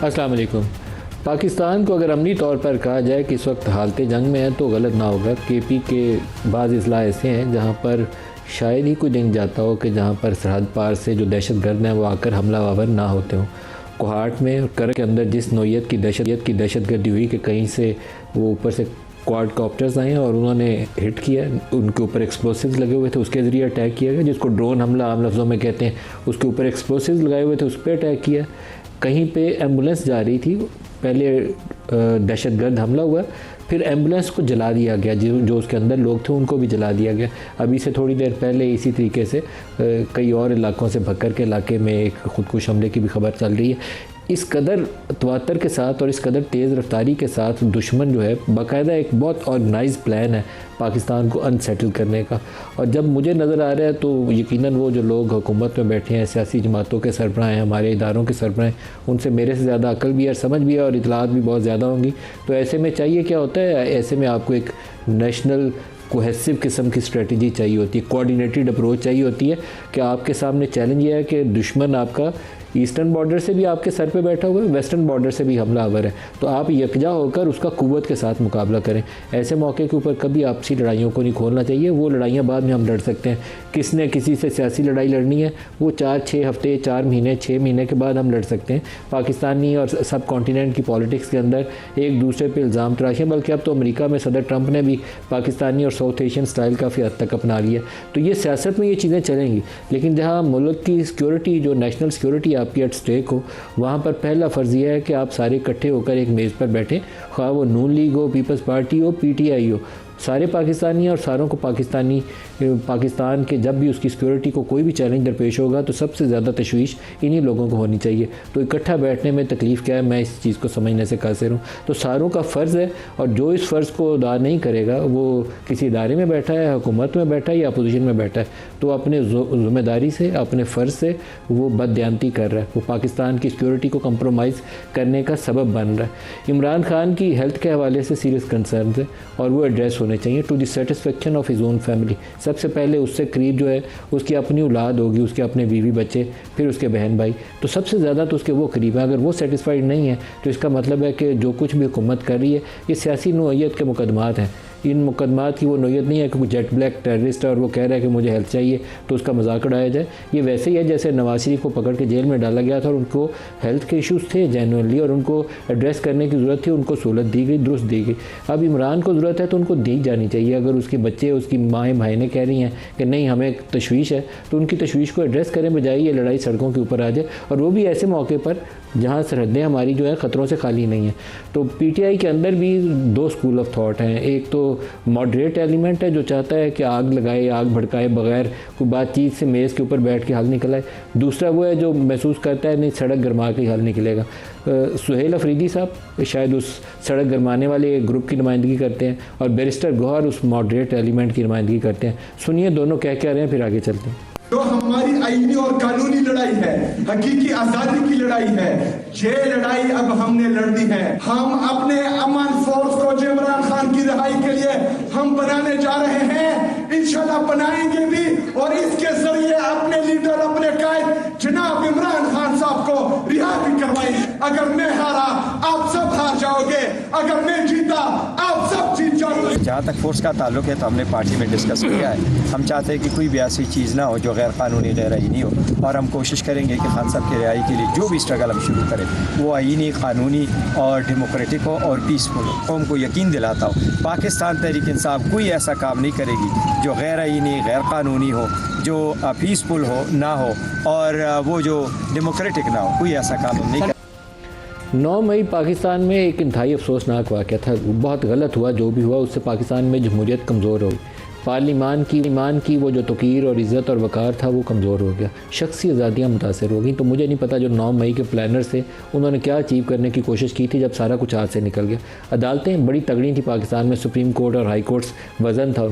अस्सलाम वालेकुम। पाकिस्तान को अगर अमली तौर पर कहा जाए कि इस वक्त हालत जंग में है तो गलत ना होगा। KP के बाज़ अजला ऐसे हैं जहाँ पर शायद ही कोई दिन जाता हो कि जहाँ पर सरहद पार से जो दहशत गर्द हैं वो आकर हमला आवर ना होते हों। कोहाट में और कर के अंदर जिस नौयत की दहशत गर्दी हुई कि कहीं से वो ऊपर से क्वाड कॉप्टर्स आए और उन्होंने हिट किया, उनके ऊपर एक्सप्लोसिव्स लगे हुए थे, उसके ज़रिए अटैक किया गया, जिसको ड्रोन हमला आम लफ्ज़ों में कहते हैं। उसके ऊपर एक्सप्लोसिव्स लगाए हुए थे, उस पर अटैक किया। कहीं पे एम्बुलेंस जा रही थी, पहले दहशतगर्द हमला हुआ, फिर एम्बुलेंस को जला दिया गया, जो उसके अंदर लोग थे उनको भी जला दिया गया। अभी से थोड़ी देर पहले इसी तरीके से कई और इलाकों से भक्कर के इलाके में एक खुदकुश हमले की भी खबर चल रही है। इस कदर तवातर के साथ और इस कदर तेज़ रफ्तारी के साथ दुश्मन जो है बाकायदा एक बहुत ऑर्गेनाइज प्लान है पाकिस्तान को अनसेटल करने का। और जब मुझे नज़र आ रहा है तो यकीनन वो जो लोग हुकूमत में बैठे हैं, सियासी जमातों के सरबराह हैं, हमारे इदारों के सरबराह हैं, उनसे मेरे से ज़्यादा अकल भी है, समझ भी है और इतलात भी बहुत ज़्यादा होंगी। तो ऐसे में चाहिए क्या होता है, ऐसे में आपको एक नेशनल कोहेसिव किस्म की स्ट्रेटजी चाहिए होती है, कोऑर्डिनेटेड अप्रोच चाहिए होती है कि आपके सामने चैलेंज ये है कि दुश्मन आपका ईस्टर्न बॉर्डर से भी आपके सर पे बैठा हुआ है, वेस्टर्न बॉर्डर से भी हमला आवर है, तो आप यकजा होकर उसका कुव्वत के साथ मुकाबला करें। ऐसे मौके के ऊपर कभी आपसी लड़ाइयों को नहीं खोलना चाहिए। वो लड़ाइयाँ बाद में हम लड़ सकते हैं। किसने किसी से सियासी लड़ाई लड़नी है वो 4-6 हफ्ते, 4 महीने, 6 महीने के बाद हम लड़ सकते हैं। पाकिस्तानी और सब कॉन्टिनेंट की पॉलिटिक्स के अंदर एक दूसरे पर इल्ज़ाम तराशें, बल्कि अब तो अमेरिका में सदर ट्रंप ने भी पाकिस्तानी और साउथ एशियन स्टाइल काफ़ी हद तक अपना लिया। तो ये सियासत में ये चीज़ें चलेंगी, लेकिन जहाँ मुल्क की सिक्योरिटी, जो नेशनल सिक्योरिटी आपकी एट स्टेक हो, वहाँ पर पहला फ़र्ज़ यह है कि आप सारे इकट्ठे होकर एक मेज़ पर बैठें, ख्वाह वो नून लीग हो, पीपल्स पार्टी हो, PTI हो, सारे पाकिस्तानी और सारों को पाकिस्तान के जब भी उसकी सिक्योरिटी को कोई भी चैलेंज दरपेश होगा तो सबसे ज़्यादा तशवीश इन्हीं लोगों को होनी चाहिए। तो इकट्ठा बैठने में तकलीफ़ क्या है, मैं इस चीज़ को समझने से कासिर हूँ। तो सारों का फ़र्ज़ है, और जो इस फ़र्ज़ को अदा नहीं करेगा वो किसी इदारे में बैठा है, हुकूमत में बैठा है या अपोजिशन में बैठा है, तो अपने ज़िम्मेदारी से, अपने फ़र्ज़ से वो बददियानती कर रहा है, वो पाकिस्तान की सिक्योरिटी को कंप्रोमाइज़ करने का सबब बन रहा है। इमरान खान की हेल्थ के हवाले से सीरियस कंसर्न है और वो एड्रेस होने चाहिए to the satisfaction of his own family. सबसे पहले उससे करीब जो है उसकी अपनी औलाद होगी, उसके अपने बीवी बच्चे, फिर उसके बहन भाई, तो सबसे ज़्यादा तो उसके वो करीब है। अगर वो सेटिस्फाइड नहीं है तो इसका मतलब है कि जो कुछ भी हुकूमत कर रही है ये सियासी नौइयत के मुकदमात हैं। इन मुकदमात की वो नौइयत नहीं है कि कोई जेट ब्लैक टेररिस्ट है और वो कह रहा है कि मुझे हेल्प चाहिए तो उसका मजाक उड़ाया जाए। ये वैसे ही है जैसे नवाज शरीफ को पकड़ के जेल में डाला गया था और उनको हेल्थ के इश्यूज़ थे जेन्युइनली और उनको एड्रेस करने की ज़रूरत थी, उनको सहूलत दी गई, दुरुस्त दी गई। अब इमरान को ज़रूरत है तो उनको दी जानी चाहिए। अगर उसके बच्चे, उसकी माएँ भाई कह रही हैं कि नहीं हमें तशवीश है, तो उनकी तशवीश को एड्रेस करें, बजाय ये लड़ाई सड़कों के ऊपर आ जाए, और वो भी ऐसे मौके पर जहाँ सरहदें हमारी जो है ख़तरों से खाली नहीं है। तो PTI के अंदर भी 2 स्कूल ऑफ थॉट हैं। एक तो मॉडरेट एलिमेंट है जो चाहता है कि आग लगाए, आग भड़काए बगैर कोई बातचीत से मेज़ के ऊपर बैठ के हल निकलाए। दूसरा वो है जो महसूस करता है नहीं सड़क गरमा के हल निकलेगा। सुहेल अफरीदी साहब शायद उस सड़क गरमाने वाले ग्रुप की नुमाइंदगी करते हैं और बैरिस्टर गौहर उस मॉडरेट एलिमेंट की नुमाइंदगी करते हैं। सुनिए दोनों क्या कह रहे हैं, फिर आगे चलते हैं। जो हमारी आईनी और कानूनी लड़ाई है, हकीकी आजादी की लड़ाई है, ये लड़ाई अब हमने लड़ दी है। हम अपने अमन फोर्स को इमरान खान की रिहाई के लिए हम बनाने जा रहे हैं, इंशाल्लाह बनाएंगे भी, और इसके जरिए अपने लीडर, अपने कायद जनाब इमरान खान साहब को रिहा भी करवाएंगे। अगर मैं हारा आप सब हार जाओगे, अगर मैं जीता आप सब जीत जाओगे। जहाँ तक फोर्स का ताल्लुक है तो हमने पार्टी में डिस्कस किया है। हम चाहते हैं कि कोई भी ऐसी चीज़ ना हो जो गैर कानूनी, गैर आईनी हो, और हम कोशिश करेंगे कि खान साहब की रिहाई के लिए जो भी स्ट्रगल हम शुरू करें वो आईनी, कानूनी और डेमोक्रेटिक हो और पीसफुल हो। कौम को यकीन दिलाता हो पाकिस्तान तहरीक इंसाफ कोई ऐसा काम नहीं करेगी जो गैर आईनी, गैर कानूनी हो, जो पीसफुल हो ना हो, और वो जो डेमोक्रेटिक ना हो, कोई ऐसा काम हम नहीं करें। 9 मई पाकिस्तान में एक इंतहाई अफसोसनाक वाक़या था। बहुत गलत हुआ जो भी हुआ, उससे पाकिस्तान में जमहूरियत कमज़ोर हो गई। पार्लिमान की वो जो तौक़ीर और इज़्ज़त और वक़ार था वो कमज़ोर हो गया, शख्सी आज़ादियाँ मुतासर हो गई। तो मुझे नहीं पता जो 9 मई के प्लानर थे उन्होंने क्या अचीव करने की कोशिश की थी जब सारा कुछ हाथ से निकल गया। अदालतें बड़ी तगड़ी थी पाकिस्तान में, सुप्रीम कोर्ट और हाई कोर्ट्स वज़न था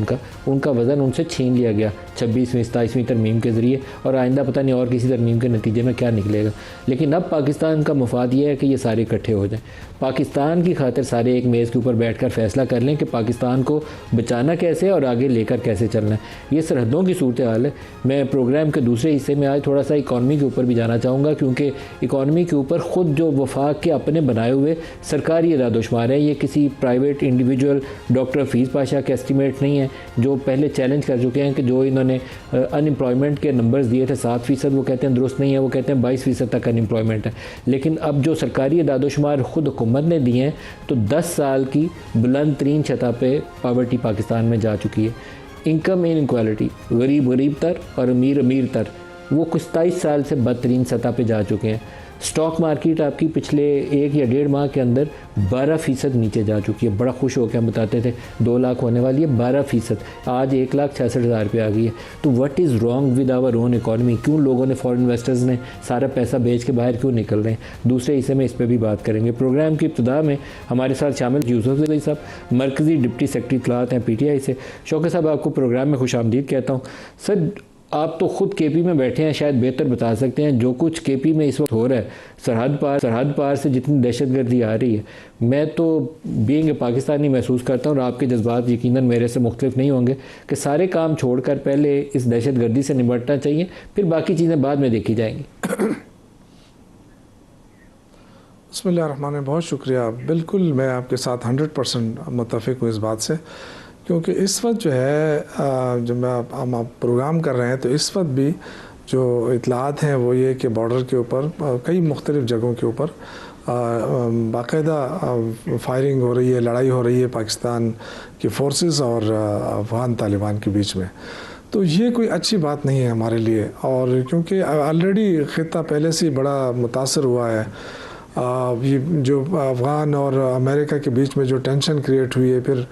उनका वज़न उनसे छीन लिया गया 26वीं 27वीं तरमीम के ज़रिए, और आइंदा पता नहीं और किसी तरमीम के नतीजे में क्या निकलेगा। लेकिन अब पाकिस्तान का मफाद ये है कि ये सारे इकट्ठे हो जाएँ, पाकिस्तान की खातिर सारे एक मेज़ के ऊपर बैठ कर फ़ैसला कर लें कि पाकिस्तान को बचाना कैसे और आगे लेकर कैसे चलना है, ये सरहदों की सूरत हाल है। मैं प्रोग्राम के दूसरे हिस्से में आज थोड़ा सा इकॉनमी के ऊपर भी जाना चाहूँगा, क्योंकि इकॉनमी के ऊपर ख़ुद जो वफाक के अपने बनाए हुए सरकारी इदादोशुमार हैं, ये किसी private individual doctor Hafeez Pasha के एस्टीमेट नहीं है, जो पहले चैलेंज कर चुके हैं कि जो इन्होंने अनएम्प्लॉयमेंट के नंबर्स दिए थे 7%, वो कहते हैं दुरुस्त नहीं है, वो कहते हैं 22% तक अनएम्प्लॉयमेंट है। लेकिन अब जो सरकारी इदादोशुमार ख़ुद हुकूमत ने दिए हैं तो 10 साल की बुलंद तरीन सतह पे पावर्टी पाकिस्तान में जा चुकी है। इनकम इनइक्वालिटी, गरीब गरीब तर और अमीर अमीर तर, वो कुछ 27 साल से बदतरीन सतह पे जा चुके हैं। स्टॉक मार्केट आपकी पिछले 1 या 1.5 माह के अंदर 12% नीचे जा चुकी है। बड़ा खुश होकर हम बताते थे 2 लाख होने वाली है, 12%, आज 1,66,000 रुपये आ गई है। तो what is wrong with our own economy? क्यों लोगों ने, फॉरेन इन्वेस्टर्स ने सारा पैसा बेच के बाहर क्यों निकल रहे हैं? दूसरे हिस्से में इस पर भी बात करेंगे। प्रोग्राम की इब्तिदा में हमारे साथ शामिल यूसुफ ज़ई साहब, मरकज़ी डिप्टी सेक्रेटरी इत्तलात हैं PTI से। शौकत साहब, आपको प्रोग्राम में खुशामदीद कहता हूँ। सर, आप तो ख़ुद KP में बैठे हैं, शायद बेहतर बता सकते हैं जो कुछ KP में इस वक्त हो रहा है। सरहद पार से जितनी दहशतगर्दी आ रही है, मैं तो बीइंग पाकिस्तानी महसूस करता हूँ, और आपके जज्बात यकीनन मेरे से मुख्तलिफ नहीं होंगे, कि सारे काम छोड़कर पहले इस दहशतगर्दी से निपटना चाहिए, फिर बाकी चीज़ें बाद में देखी जाएंगी। बिस्मिल्लाहिर्रहमानिर्रहीम, बहुत शुक्रिया। बिल्कुल मैं आपके साथ 100% मुत्तफ़िक़ हूँ इस बात से, क्योंकि इस वक्त जो है जब हम आप प्रोग्राम कर रहे हैं तो इस वक्त भी जो इतलात हैं वो ये कि बॉर्डर के ऊपर कई मुख्तलिफ़ जगहों के ऊपर बाकायदा फायरिंग हो रही है, लड़ाई हो रही है पाकिस्तान की फ़ोर्सेस और अफ़गान तालिबान के बीच में। तो ये कोई अच्छी बात नहीं है हमारे लिए, और क्योंकि ऑलरेडी ख़ित्ता पहले से ही बड़ा मुतासर हुआ है। ये जो अफ़गान और अमेरिका के बीच में जो टेंशन क्रिएट हुई है, फिर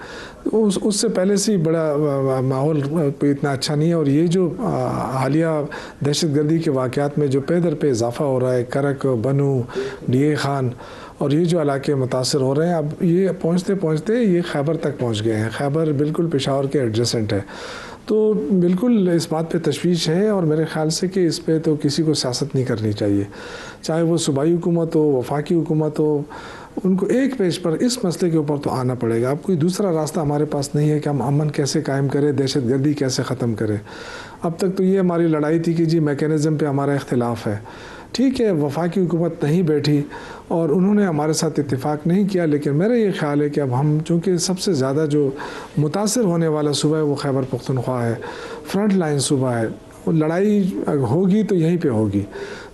उससे पहले से ही बड़ा माहौल कोई इतना अच्छा नहीं है। और ये जो हालिया दहशतगर्दी के वाक़यात में जो पे दर पे इजाफ़ा हो रहा है, करक, बनू, DA खान, और ये जो इलाके मुतासर हो रहे हैं, अब ये पहुँचते पहुँचते ये खैबर तक पहुँच गए हैं। खैबर बिल्कुल पेशावर के एडजेसेंट है, तो बिल्कुल इस बात पे तशवीश है, और मेरे ख़्याल से कि इस पे तो किसी को सियासत नहीं करनी चाहिए, चाहे वो सूबाई हुकूमत हो, वफाकी हुकूमत हो। उनको एक पेज पर इस मसले के ऊपर तो आना पड़ेगा। अब कोई दूसरा रास्ता हमारे पास नहीं है कि हम अमन कैसे कायम करें, दहशतगर्दी कैसे ख़त्म करें। अब तक तो ये हमारी लड़ाई थी कि जी मैकेनिज़्म पे हमारा इख्तिलाफ़ है, ठीक है, वफाकी हुकूमत नहीं बैठी और उन्होंने हमारे साथ इत्तेफाक नहीं किया, लेकिन मेरा ये ख्याल है कि अब हम, चूँकि सबसे ज़्यादा जो मुतासर होने वाला सूबा है वो खैबर पख्तूनख्वा है, फ्रंट लाइन सूबा है, वो लड़ाई होगी तो यहीं पे होगी।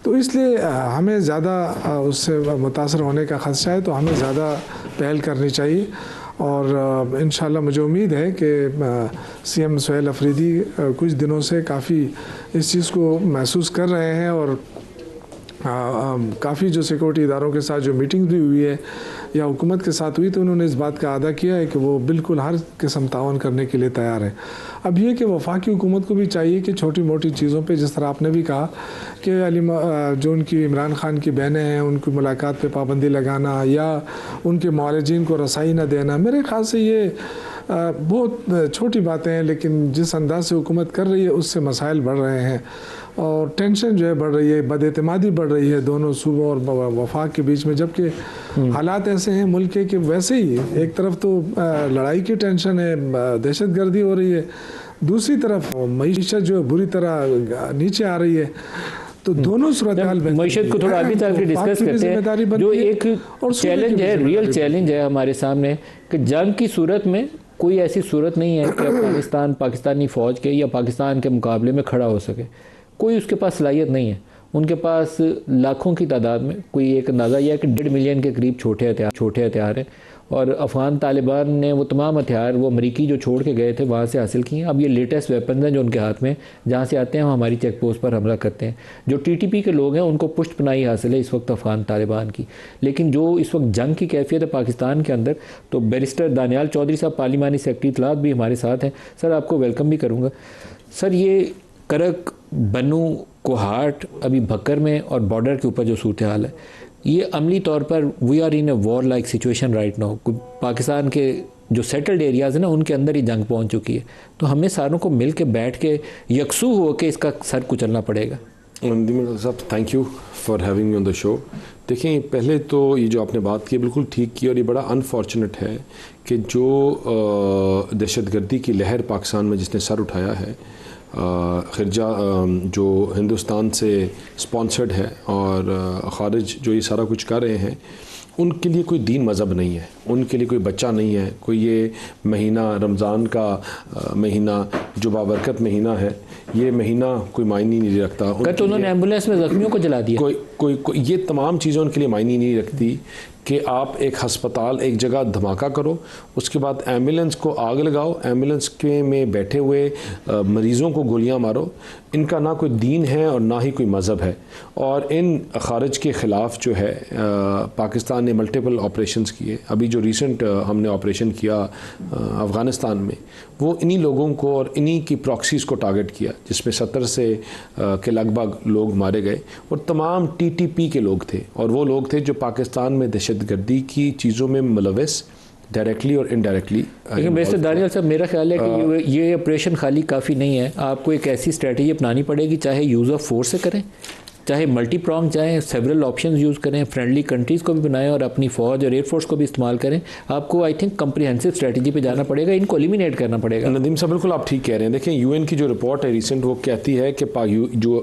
तो इसलिए हमें ज़्यादा उससे मुतासर होने का ख़दशा है, तो हमें ज़्यादा पहल करनी चाहिए। और इंशाल्लाह मुझे उम्मीद है कि CM सुहेल अफरीदी कुछ दिनों से काफ़ी इस चीज़ को महसूस कर रहे हैं, और काफ़ी जो सिक्योरिटी इदारों के साथ जो मीटिंग भी हुई है या हुकूमत के साथ हुई, तो उन्होंने इस बात का अदा किया है कि वो बिल्कुल हर किस्म तावन करने के लिए तैयार है। अब ये कि वफाकी हुकूमत को भी चाहिए कि छोटी मोटी चीज़ों पे, जिस तरह आपने भी कहा कि जो उनकी इमरान खान की बहनें हैं उनकी मुलाकात पे पाबंदी लगाना या उनके मुआलिजीन को रसाई न देना, मेरे ख्याल से ये बहुत छोटी बातें हैं, लेकिन जिस अंदाज से हुकूमत कर रही है उससे मसाइल बढ़ रहे हैं और टेंशन जो है बढ़ रही है, बदएतमादी बढ़ रही है दोनों सूबों और वफाक के बीच में। जबकि हालात ऐसे हैं मुल्क के कि वैसे ही एक तरफ तो लड़ाई की टेंशन है, दहशतगर्दी हो रही है, दूसरी तरफ मईशत जो है बुरी तरह नीचे आ रही है। तो दोनों सूरत हाल मईशत को थोड़ा अभी तक डिस्कस करते हैं। जो एक चैलेंज है, रियल चैलेंज है हमारे सामने, कि जंग की सूरत में कोई ऐसी सूरत नहीं है कि अफगानिस्तान पाकिस्तानी फ़ौज के या पाकिस्तान के मुकाबले में खड़ा हो सके। कोई उसके पास सलाहियत नहीं है। उनके पास लाखों की तादाद में, कोई एक अंदाज़ा यह है कि 1.5 मिलियन के करीब छोटे हथियार हैं, और अफ़गान तालिबान ने वो तमाम हथियार वो अमरीकी जो छोड़ के गए थे वहाँ से हासिल किए हैं। अब ये लेटेस्ट वेपन्स हैं जो उनके हाथ में, जहाँ से आते हैं वो हमारी चेक पोस्ट पर हमला करते हैं। जो TTP के लोग हैं उनको पुष्ट पनाही हासिल है इस वक्त अफ़गान तालिबान की। लेकिन जो इस वक्त जंग की कैफियत है पाकिस्तान के अंदर, तो बैरिस्टर दानियाल चौधरी साहब पार्लिमानी सेक्रेटरी इत्तलात भी हमारे साथ हैं। सर, आपको वेलकम भी करूँगा। सर, ये करक, बनू, कोहाट, अभी भक्कर में और बॉर्डर के ऊपर जो सूरत हाल है, ये अमली तौर पर we are in a war like situation right now. Pakistan के जो सेटल्ड एरियाज़ हैं ना, उनके अंदर ही जंग पहुंच चुकी है। तो हमें सारों को मिल के बैठ के यकसू हो के इसका सर कुचलना पड़ेगा। नदीम साहब, thank you for having me on the show. देखें, पहले तो ये जो आपने बात की बिल्कुल ठीक की, और ये बड़ा अनफॉर्चुनेट है कि जो दहशतगर्दी की लहर पाकिस्तान में जिसने सर उठाया है, खिरजा जो हिंदुस्तान से स्पॉन्सर्ड है और ख़ारिज जो ये सारा कुछ कर रहे हैं, उनके लिए कोई दीन मज़हब नहीं है, उनके लिए कोई बच्चा नहीं है, कोई ये महीना रमज़ान का महीना जो बाबरकत महीना है, ये महीना कोई मायने नहीं रखता। तो उन्होंने एम्बुलेंस में ज़ख्मियों को जला दिया। कोई ये तमाम चीज़ें उनके लिए मायने नहीं रखती कि आप एक हस्पताल एक जगह धमाका करो, उसके बाद एम्बुलेंस को आग लगाओ, एम्बुलेंस के में बैठे हुए मरीज़ों को गोलियां मारो। इनका ना कोई दीन है और ना ही कोई मज़हब है। और इन ख़ारिज के ख़िलाफ़ जो है पाकिस्तान ने मल्टीपल ऑपरेशंस किए। अभी जो रिसेंट हमने ऑपरेशन किया अफ़गानिस्तान में, वो इन्हीं लोगों को और इन्हीं की प्रॉक्सीज़ को टारगेट किया, जिसमें 70 से के लगभग लोग मारे गए और तमाम TTP के लोग थे, और वो लोग थे जो पाकिस्तान में दहशतगर्दी की चीज़ों में मुलविस डायरेक्टली और इनडायरेक्टली। लेकिन वैसे दानियाल साहब, मेरा ख्याल है कि ये ऑपरेशन खाली काफ़ी नहीं है, आपको एक ऐसी स्ट्रेटजी अपनानी पड़ेगी, चाहे यूज़ ऑफ फोर्स से करें, चाहे मल्टी प्रॉन्ग जाएँ, सेवरल ऑप्शंस यूज़ करें, फ्रेंडली कंट्रीज़ को भी बनाएं और अपनी फ़ौज और एयरफोर्स को भी इस्तेमाल करें। आपको आई थिंक कम्प्रिहेंसिव स्ट्रेटजी पे जाना पड़ेगा, इनको एलिमिनेट करना पड़ेगा। नदीम साहब, बिल्कुल आप ठीक कह रहे हैं। देखें, UN की जो रिपोर्ट है रिसेंट, वो कहती है कि जो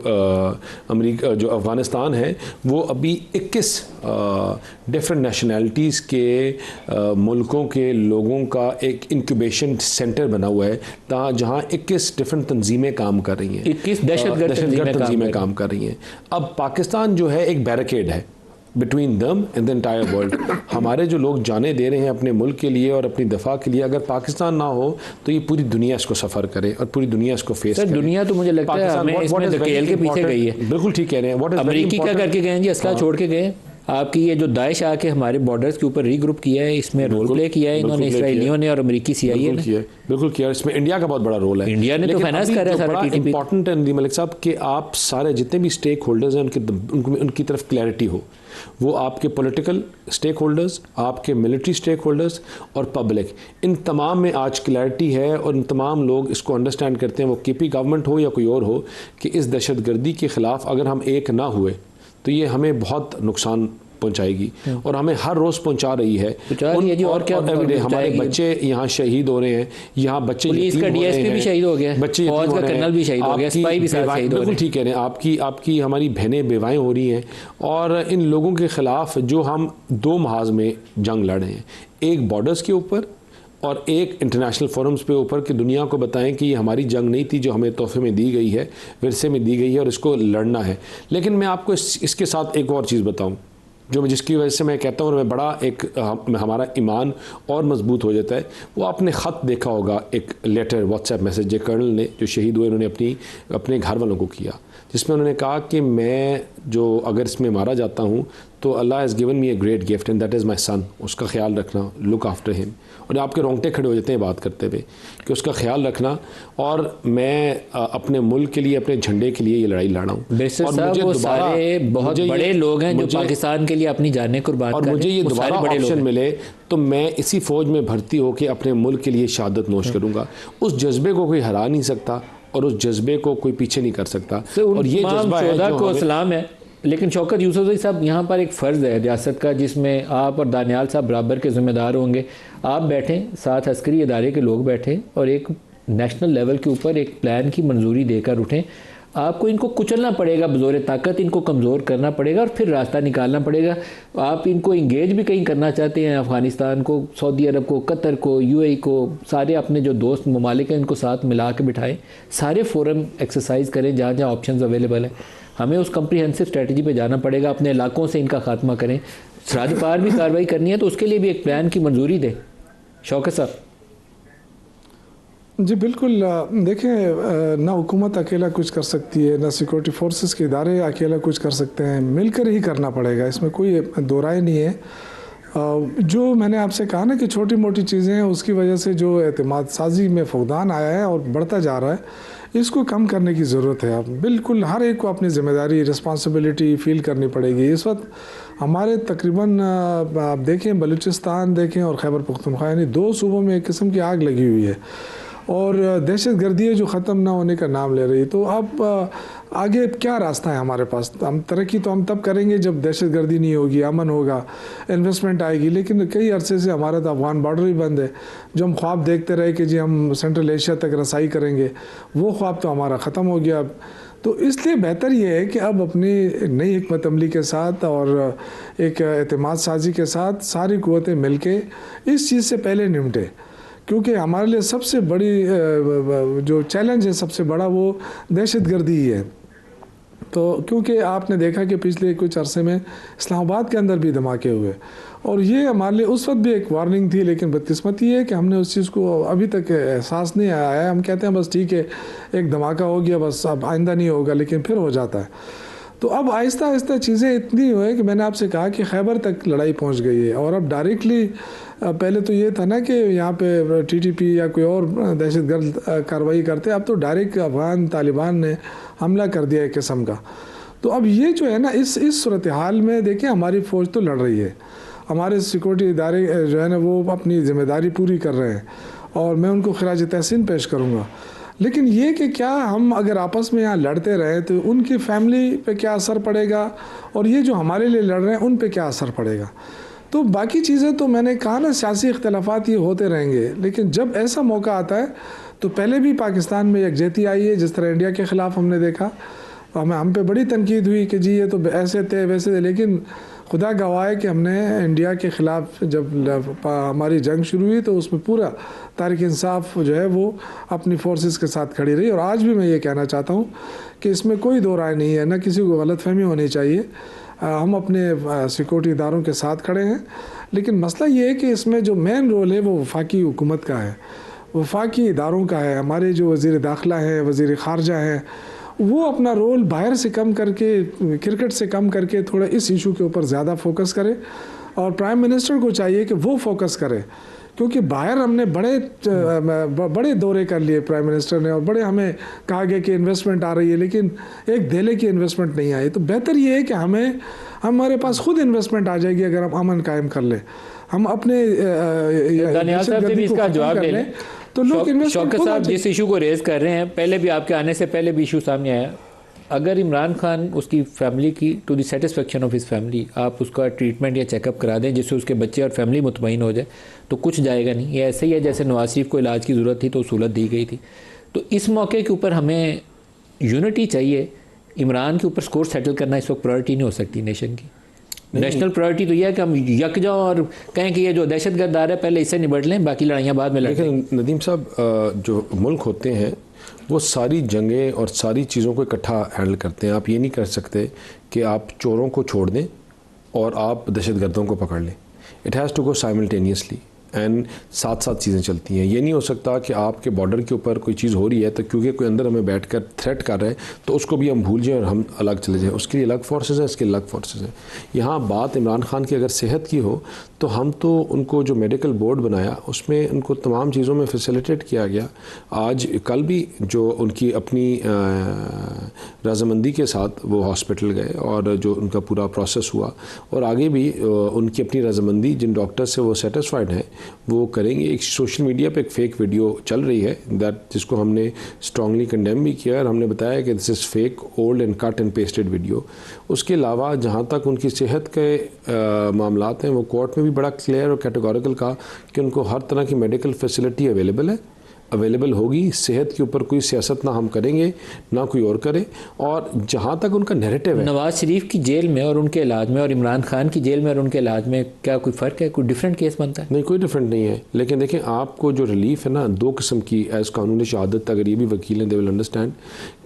अमेरिका जो अफ़गानिस्तान है, वो अभी 21 डिफरेंट नेशनैलिटीज़ के मुल्कों के लोगों का एक इंक्यूबेशन सेंटर बना हुआ है, जहाँ 21 डिफरेंट तंजीमें काम कर रही हैं, 21 दहशतगर्द तंजीमें काम कर रही हैं। अब पाकिस्तान जो है एक बैरिकेड है between them and the entire world. हमारे जो लोग जाने दे रहे हैं अपने मुल्क के लिए और अपनी दफा के लिए, अगर पाकिस्तान ना हो तो ये पूरी दुनिया इसको सफ़र करे और पूरी दुनिया इसको फेस करे। दुनिया तो मुझे लगता है हमें इसमें धकेल के पीछे गई है। बिल्कुल ठीक कह रहे हैं। अमेरिकी क्या करके गए हैं जी? असला छोड़ के गए। आपकी ये जो दाइश आके हमारे बॉर्डर्स के ऊपर रीग्रुप किया है, इसमें रोल प्ले किया है इन्होंने, इसराइलियों ने और अमेरिकी CIA ने। बिल्कुल किया। इसमें इंडिया का बहुत बड़ा रोल है। इंडिया ने तो फाइनेंस कर रहा है सारा TTP। इंपॉर्टेंट है नदीम मलिक साहब कि आप सारे जितने भी स्टेक होल्डर्स हैं उनकी तरफ क्लैरिटी हो। वो आपके पॉलिटिकल स्टेक होल्डर्स, आपके मिलिट्री स्टेक होल्डर्स और पब्लिक, इन तमाम में आज क्लैरिटी है और इन तमाम लोग इसको अंडरस्टैंड करते हैं, वो KP गवर्नमेंट हो या कोई और हो, कि इस दहशतगर्दी के ख़िलाफ़ अगर हम एक ना हुए तो ये हमें बहुत नुकसान पहुंचाएगी और हमें हर रोज़ पहुंचा रही है। और क्या हमारे बच्चे यहाँ शहीद हो रहे हैं, यहाँ बच्चे, पुलिस का DSP भी शहीद हो गया, बच्चे फौज का कर्नल भी शहीद हो गया, सिपाही भी शहीद हो गए। बिल्कुल ठीक कह रहे हैं। आपकी हमारी बहनें बेवाएं हो रही हैं, और इन लोगों के ख़िलाफ़ जो हम 2 महाज में जंग लड़ रहे हैं, एक बॉर्डर्स के ऊपर और एक इंटरनेशनल फोरम्स पे ऊपर, कि दुनिया को बताएं कि ये हमारी जंग नहीं थी जो हमें तोहफे में दी गई है, विरसे में दी गई है, और इसको लड़ना है। लेकिन मैं आपको इसके साथ एक और चीज़ बताऊं, जिसकी वजह से मैं कहता हूँ और मैं बड़ा हमारा ईमान और मजबूत हो जाता है। वो आपने ख़त देखा होगा, एक लेटर, व्हाट्सएप मैसेज जो कर्नल ने, जो शहीद हुए, उन्होंने अपने घर वालों को किया, जिसमें उन्होंने कहा कि मैं जो अगर इसमें मारा जाता हूँ तो Allah has given me a great gift and that is my son. उसका ख्याल रखना, लुक आफ्टर हिम। और आपके रोंगटे खड़े हो जाते हैं बात करते हुए कि उसका ख्याल रखना, और मैं अपने मुल्क के लिए, अपने झंडे के लिए ये लड़ाई लड़ा हूँ। और मुझे वो सारे बहुत बड़े लोग हैं जो पाकिस्तान के लिए अपनी जानें कुर्बान कर रहे हैं, और मुझे ये दोबारा ऑप्शन मिले तो मैं इसी फ़ौज में भर्ती होकर अपने मुल्क के लिए शहादत नोश करूँगा। उस जज्बे को कोई हरा नहीं सकता और उस जज्बे को कोई पीछे नहीं कर सकता। और ये जज्बा है जो सलाम है। लेकिन शौकत यूसुफज़ई साहब, यहाँ पर एक फ़र्ज़ है रियासत का, जिसमें आप और दानियाल साहब बराबर के ज़िम्मेदार होंगे। आप बैठें, साथ अस्करी इदारे के लोग बैठें और एक नेशनल लेवल के ऊपर एक प्लान की मंजूरी देकर उठें। आपको इनको कुचलना पड़ेगा बज़ोर ताकत, इनको कमज़ोर करना पड़ेगा और फिर रास्ता निकालना पड़ेगा। आप इनको इंगेज भी कहीं करना चाहते हैं, अफ़गानिस्तान को, सऊदी अरब को, कतर को, UAE को, सारे अपने जो दोस्त ममालिक हैं इनको साथ मिला के बिठाएँ, सारे फोरम एक्सरसाइज करें जहाँ जहाँ ऑप्शन अवेलेबल है। हमें उस कम्प्रीहेंसिव स्ट्रेटजी पे जाना पड़ेगा, अपने इलाकों से इनका खात्मा करें। सरहद पार भी कार्रवाई करनी है तो उसके लिए भी एक प्लान की मंजूरी दें। शौकत साहब जी बिल्कुल। देखें, ना हुकूमत अकेला कुछ कर सकती है, ना सिक्योरिटी फोर्सेस के इदारे अकेला कुछ कर सकते हैं, मिलकर ही करना पड़ेगा, इसमें कोई दो राय नहीं है। जो मैंने आपसे कहा ना कि छोटी मोटी चीज़ें हैं, उसकी वजह से जो एतमाद साजी में फुकदान आया है और बढ़ता जा रहा है, इसको कम करने की ज़रूरत है। अब बिल्कुल हर एक को अपनी ज़िम्मेदारी, रिस्पॉन्सिबिलिटी फ़ील करनी पड़ेगी। इस वक्त हमारे तकरीबन आप देखें, बलूचिस्तान देखें और खैबर पख्तूनख्वा, यानी 2 सूबों में एक किस्म की आग लगी हुई है। और दहशत गर्दी जो ख़त्म ना होने का नाम ले रही है। तो अब आगे क्या रास्ता है हमारे पास? हम तरक्की तो हम तब करेंगे जब दहशत गर्दी नहीं होगी, अमन होगा, इन्वेस्टमेंट आएगी। लेकिन कई अरसे से हमारा तो अफगान बॉर्डर ही बंद है। जो हम ख्वाब देखते रहे कि जी हम सेंट्रल एशिया तक रसाई करेंगे, वो ख्वाब तो हमारा ख़त्म हो गया अब। तो इसलिए बेहतर ये है कि अब अपनी नई हिकमत अमली के साथ और एक एतमाद साजी के साथ सारी क़ुव्वतें मिल के इस चीज़ से पहले निपटे, क्योंकि हमारे लिए सबसे बड़ी जो चैलेंज है, सबसे बड़ा वो दहशत गर्दी ही है। तो क्योंकि आपने देखा कि पिछले कुछ अरसे में इस्लामाबाद के अंदर भी धमाके हुए, और ये हमारे लिए उस वक्त भी एक वार्निंग थी। लेकिन बदकिस्मती है कि हमने उस चीज़ को अभी तक एहसास नहीं आया है। हम कहते हैं बस ठीक है, एक धमाका हो गया, बस अब आइंदा नहीं होगा, लेकिन फिर हो जाता है। तो अब आहिस्ता आहिस्ता चीज़ें इतनी हुई कि मैंने आपसे कहा कि खैबर तक लड़ाई पहुंच गई है। और अब डायरेक्टली, पहले तो ये था ना कि यहाँ पे टीटीपी या कोई और दहशतगर्द कार्रवाई करते, अब तो डायरेक्ट अफगान तालिबान ने हमला कर दिया एक किस्म का। तो अब ये जो है ना, इस सूरत हाल में देखिए हमारी फ़ौज तो लड़ रही है, हमारे सिक्योरिटी इदारे जो है ना वो अपनी ज़िम्मेदारी पूरी कर रहे हैं, और मैं उनको खिराज तहसीन पेश करूँगा। लेकिन ये कि क्या हम अगर आपस में यहाँ लड़ते रहें तो उनकी फैमिली पे क्या असर पड़ेगा, और ये जो हमारे लिए लड़ रहे हैं उन पे क्या असर पड़ेगा। तो बाकी चीज़ें तो मैंने कहा ना, सियासी इख्तलाफात ये होते रहेंगे, लेकिन जब ऐसा मौका आता है तो पहले भी पाकिस्तान में यकजहती आई है। जिस तरह इंडिया के ख़िलाफ़ हमने देखा, हम पे बड़ी तनकीद हुई कि जी ये तो ऐसे थे वैसे थे, लेकिन खुदा गवाह है कि हमने इंडिया के ख़िलाफ़ जब हमारी जंग शुरू हुई तो उसमें पूरा तारीख़ इंसाफ जो है वो अपनी फोर्सेस के साथ खड़ी रही। और आज भी मैं ये कहना चाहता हूँ कि इसमें कोई दो राय नहीं है, ना किसी को गलतफहमी होनी चाहिए। हम अपने सिक्योरिटी इदारों के साथ खड़े हैं, लेकिन मसला ये है कि इसमें जो मेन रोल है वो वफाकी हुकूमत का है, वफाकी इदारों का है। हमारे जो वज़ीर दाखिला है, वज़ीर ख़ारजा है, वो अपना रोल बाहर से कम करके, क्रिकेट से कम करके थोड़ा इस इशू के ऊपर ज़्यादा फोकस करे। और प्राइम मिनिस्टर को चाहिए कि वो फोकस करे, क्योंकि बाहर हमने बड़े दौरे कर लिए प्राइम मिनिस्टर ने, और बड़े हमें कहा गया कि इन्वेस्टमेंट आ रही है, लेकिन एक धेले की इन्वेस्टमेंट नहीं आई। तो बेहतर ये है कि हमारे पास खुद इन्वेस्टमेंट आ जाएगी अगर हम अमन कायम कर ले, हम अपने दानियाल साहब से भी इसका जवाब दे लें। तो लोग शौकत साहब जिस इशू को रेज़ कर रहे हैं, पहले भी आपके आने से पहले भी इशू सामने आया, अगर इमरान खान उसकी फैमिली की to the satisfaction of his family आप उसका ट्रीटमेंट या चेकअप करा दें जिससे उसके बच्चे और फैमिली मुतमईन हो जाए, तो कुछ जाएगा नहीं। ये ऐसे ही है जैसे नवाज शरीफ को इलाज की ज़रूरत थी तो सहूलत दी गई थी। तो इस मौके के ऊपर हमें यूनिटी चाहिए। इमरान के ऊपर स्कोर सेटल करना इस वक्त प्रायोरिटी नहीं हो सकती नेशन की। नेशनल प्रायोरिटी तो यह है कि हम यक जाओ और कहें कि ये जो दहशतगर्द आ रहा है पहले इससे निपट लें, बाकी लड़ाइयाँ बाद में लड़ें। लेकिन नदीम साहब, जो मुल्क होते हैं वो सारी जंगें और सारी चीज़ों को इकट्ठा हैंडल करते हैं। आप ये नहीं कर सकते कि आप चोरों को छोड़ दें और आप दहशतगर्दों को पकड़ लें। It has to go simultaneously and साथ साथ चीज़ें चलती हैं। ये नहीं हो सकता कि आपके बॉर्डर के ऊपर कोई चीज़ हो रही है तो क्योंकि कोई अंदर हमें बैठकर थ्रेट कर रहे हैं तो उसको भी हम भूल जाएं और हम अलग चले जाएं। उसके लिए अलग फोर्सेस हैं, इसके अलग फोर्सेस हैं। यहाँ बात इमरान खान की अगर सेहत की हो तो हम तो उनको जो मेडिकल बोर्ड बनाया उसमें उनको तमाम चीज़ों में फैसिलिटेट किया गया। आज कल भी जो उनकी अपनी रजामंदी के साथ वो हॉस्पिटल गए और जो उनका पूरा प्रोसेस हुआ, और आगे भी उनकी अपनी रजामंदी जिन डॉक्टर से वो सेटिस्फाइड हैं वो करेंगे। एक सोशल मीडिया पे एक फ़ेक वीडियो चल रही है जिसको हमने स्ट्रांगली कंडेम भी किया और हमने बताया कि this is fake, old and cut and pasted video. उसके अलावा जहाँ तक उनकी सेहत के मामलात हैं वो कोर्ट में भी बड़ा क्लियर और कैटेगोरिकल कहा कि उनको हर तरह की मेडिकल फैसिलिटी अवेलेबल होगी। सेहत के ऊपर कोई सियासत ना हम करेंगे ना कोई और करे। और जहाँ तक उनका नैरेटिव है, नवाज शरीफ की जेल में और उनके इलाज में और इमरान खान की जेल में और उनके इलाज में क्या कोई फ़र्क है? कोई डिफरेंट केस बनता है? नहीं, कोई डिफरेंट नहीं है। लेकिन देखें, आपको जो रिलीफ है ना दो किस्म की एज़ कानूनी शहादत, अगर ये भी वकील हैं दे विल अंडरस्टैंड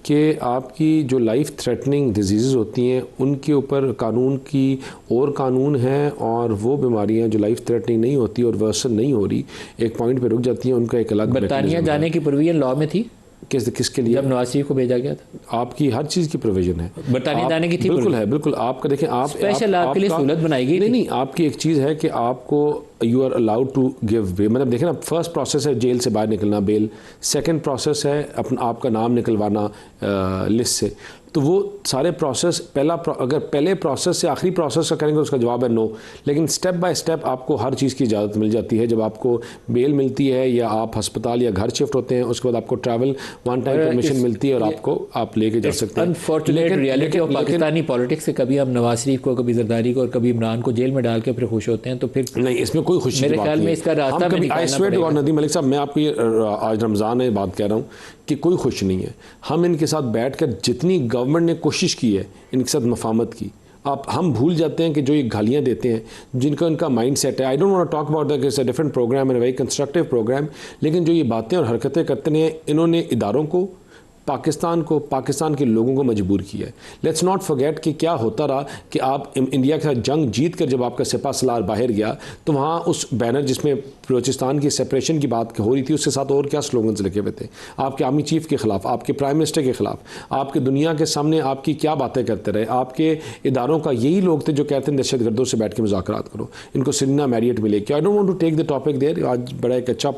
कि आपकी जो लाइफ थ्रेटनिंग डिजीज़ होती हैं उनके ऊपर कानून की और कानून है, और वो बीमारियां जो लाइफ थ्रेटनिंग नहीं होती और वर्सन नहीं हो रही, एक पॉइंट पे रुक जाती हैं, उनका एक अलग बरतानिया जाने की प्रोविजन लॉ में थी किसके लिए? जब नवाज शरीफ को भेजा गया था। आपकी हर चीज़ की प्रोविजन है, बरतानिया जाने की थी। बिल्कुल है, बिल्कुल। आपका देखें, आप स्पेशल आपके लिए सहूलत बनाई गई। नहीं, आपकी एक चीज़ है कि आपको you are allowed to give way, मतलब देखें ना, फर्स्ट प्रोसेस है जेल से बाहर निकलना, बेल। सेकंड प्रोसेस है अपना आपका नाम निकलवाना लिस्ट से। तो वो सारे प्रोसेस अगर पहले प्रोसेस से आखिरी प्रोसेस का करेंगे उसका जवाब है नो, लेकिन स्टेप बाय स्टेप आपको हर चीज़ की इजाज़त मिल जाती है। जब आपको बेल मिलती है या आप अस्पताल या घर शिफ्ट होते हैं, उसके बाद आपको ट्रैवल वन टाइम परमिशन मिलती है और आपको आप लेके जा सकते हैं। Unfortunate reality of Pakistani politics से कभी हम नवाज शरीफ को, कभी जरदारी को और कभी इमरान को जेल में डाल के फिर खुश होते हैं, तो फिर नहीं, इसमें कोई खुशी मेरे ख्याल में इसका रास्ता भी निकालना पड़ेगा। नदीम मलिक साहब, मैं आपको ये आज रमज़ान है बात कह रहा हूँ कि कोई खुश नहीं है। हम इनके साथ बैठकर जितनी गवर्नमेंट ने कोशिश की है इनके साथ मफाहमत की, हम भूल जाते हैं कि जो ये गालियाँ देते हैं, जिनका इनका माइंड सेट है। I don't want to talk about that, it's a different program and very constructive program, लेकिन जो ये बातें और हरकतें करते हैं, इन्होंने इदारों को, पाकिस्तान को, पाकिस्तान के लोगों को मजबूर किया है। लेट्स नॉट फॉरगेट कि क्या होता रहा कि आप इंडिया के साथ जंग जीत कर जब आपका सिपा सलार बाहर गया तो वहाँ उस बैनर जिसमें बलूचिस्तान की सेपरेशन की बात हो रही थी, उसके साथ और क्या स्लोगन्स लिखे हुए थे, आपके आर्मी चीफ के ख़िलाफ़, आपके प्राइम मिनिस्टर के ख़िलाफ़, आपके दुनिया के सामने आपकी क्या बातें करते रहे। आपके इदारों का यही लोग थे जो कहते हैं दहशत गर्दों से बैठ के मुज़ाकरात करो, इनको सिन्ना मैरियट में लेके। I don't want to take the topic there, आज बड़ा एक अच्छा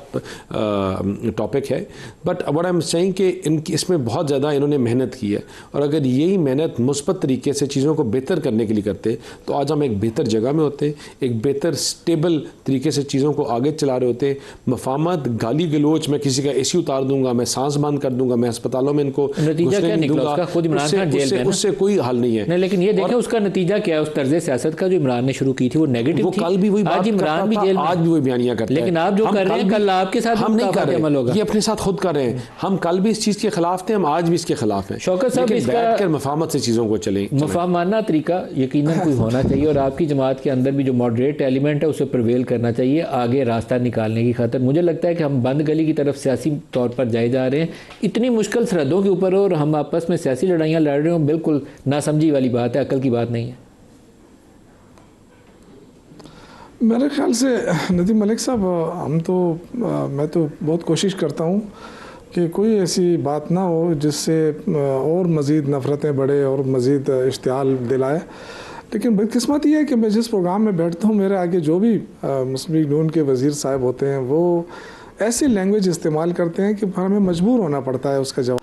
टॉपिक है, but what I am saying कि इसमें बहुत ज़्यादा इन्होंने मेहनत की है, और अगर यही मेहनत मुस्बत तरीके से चीज़ों को बेहतर करने के लिए करते तो आज हम एक बेहतर जगह में होते, एक बेहतर स्टेबल तरीके से चीज़ों को आगे चला रहे होते। मफाहमत, गाली गलोच, मैं किसी का एसी उतार दूंगा, मैं सांस बंद कर दूंगा, मैं अस्पतालों में इनको नतीजा क्या निकला उसका? खुद इमरान खान जेल में, उससे कोई हल नहीं है। नहीं, लेकिन ये देखें उसका नतीजा क्या है। उस तर्ज सियासत का जो इमरान ने शुरू की थी वो नेगेटिव वो थी। कल भी वही बात आज इमरान भी जेल में, आज भी वही बयानियां करते हैं। लेकिन आप जो कर रहे हैं कल आपके साथ हम नहीं कर अमल होगा। रहे, ये अपने साथ खुद कर रहे हैं। हम कल भी इस चीज़ के खिलाफ थे, हम आज भी इसके खिलाफ हैं। शौकत साहब, इसका बैठकर मफाहमत से चीज़ों को चलें, मफाहमाना तरीका यकीनन कोई होना चाहिए, और आपकी जमात के अंदर भी जो मॉडरेट एलिमेंट है उसे प्रवेल करना चाहिए आगे रास्ता निकालने की खातिर। मुझे लगता है कि हम बंद गली की तरफ सियासी तौर पर जाए जा रहे हैं, इतनी मुश्किल सरहदों के ऊपर, और हम आपस में सियासी लड़ाइयाँ लड़ रहे हो। बिल्कुल नासमझी वाली बात है, अकल की बात नहीं है। मेरे ख्याल से नदीम मलिक साहब, मैं तो बहुत कोशिश करता हूँ कि कोई ऐसी बात ना हो जिससे और मज़ीद नफ़रतें बढ़े और मज़ीद इश्तियाल दिलाए। लेकिन बदकिस्मती है कि मैं जिस प्रोग्राम में बैठता हूँ, मेरे आगे जो भी मुस्लिम लीग नून के वज़ीर साहब होते हैं वो ऐसी लैंग्वेज इस्तेमाल करते हैं कि हमें मजबूर होना पड़ता है उसका जवाब।